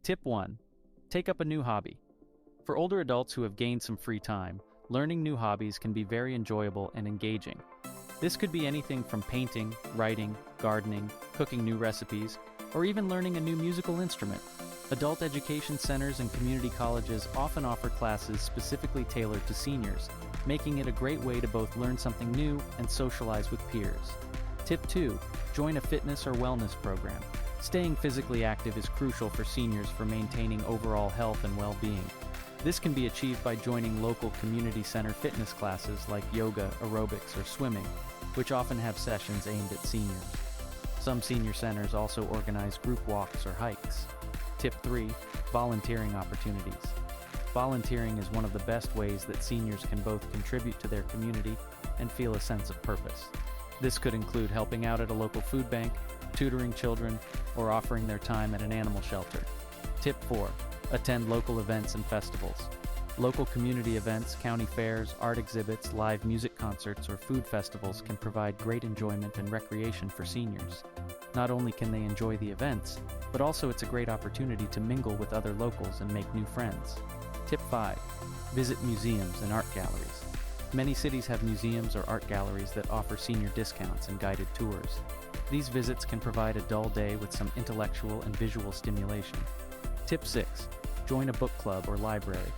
Tip 1. Take up a new hobby. For older adults who have gained some free time, learning new hobbies can be very enjoyable and engaging. This could be anything from painting, writing, gardening, cooking new recipes, or even learning a new musical instrument. Adult education centers and community colleges often offer classes specifically tailored to seniors, making it a great way to both learn something new and socialize with peers. Tip 2. Join a fitness or wellness program. Staying physically active is crucial for seniors for maintaining overall health and well-being. This can be achieved by joining local community center fitness classes like yoga, aerobics, or swimming, which often have sessions aimed at seniors. Some senior centers also organize group walks or hikes. Tip 3. Volunteering opportunities. Volunteering is one of the best ways that seniors can both contribute to their community and feel a sense of purpose. This could include helping out at a local food bank, tutoring children, or offering their time at an animal shelter. Tip 4. Attend local events and festivals. Local community events, county fairs, art exhibits, live music concerts, or food festivals can provide great enjoyment and recreation for seniors. Not only can they enjoy the events, but also it's a great opportunity to mingle with other locals and make new friends. Tip 5. Visit museums and art galleries. Many cities have museums or art galleries that offer senior discounts and guided tours. These visits can provide a dull day with some intellectual and visual stimulation. Tip 6. Join a book club or library.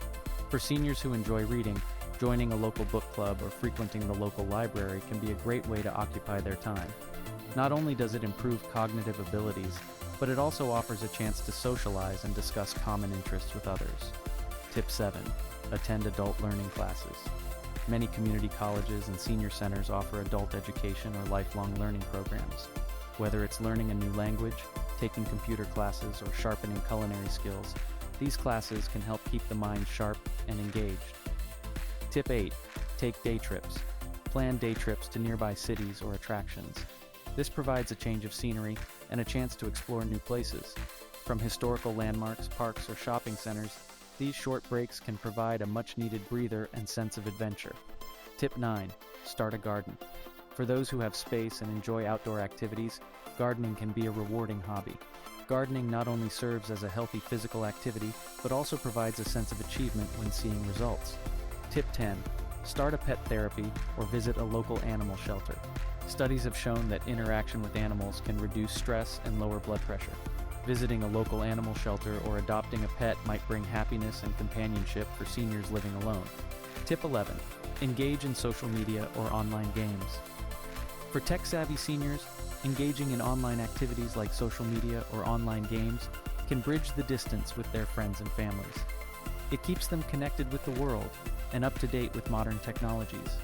For seniors who enjoy reading, joining a local book club or frequenting the local library can be a great way to occupy their time. Not only does it improve cognitive abilities, but it also offers a chance to socialize and discuss common interests with others. Tip 7. Attend adult learning classes. Many community colleges and senior centers offer adult education or lifelong learning programs. Whether it's learning a new language, taking computer classes, or sharpening culinary skills, these classes can help keep the mind sharp and engaged. Tip 8. Take day trips. Plan day trips to nearby cities or attractions. This provides a change of scenery and a chance to explore new places. From historical landmarks, parks, or shopping centers, these short breaks can provide a much-needed breather and sense of adventure. Tip 9. Start a garden. For those who have space and enjoy outdoor activities, gardening can be a rewarding hobby. Gardening not only serves as a healthy physical activity, but also provides a sense of achievement when seeing results. Tip 10. Start a pet therapy or visit a local animal shelter. Studies have shown that interaction with animals can reduce stress and lower blood pressure. Visiting a local animal shelter or adopting a pet might bring happiness and companionship for seniors living alone. Tip 11. Engage in social media or online games. For tech-savvy seniors, engaging in online activities like social media or online games can bridge the distance with their friends and families. It keeps them connected with the world and up to date with modern technologies.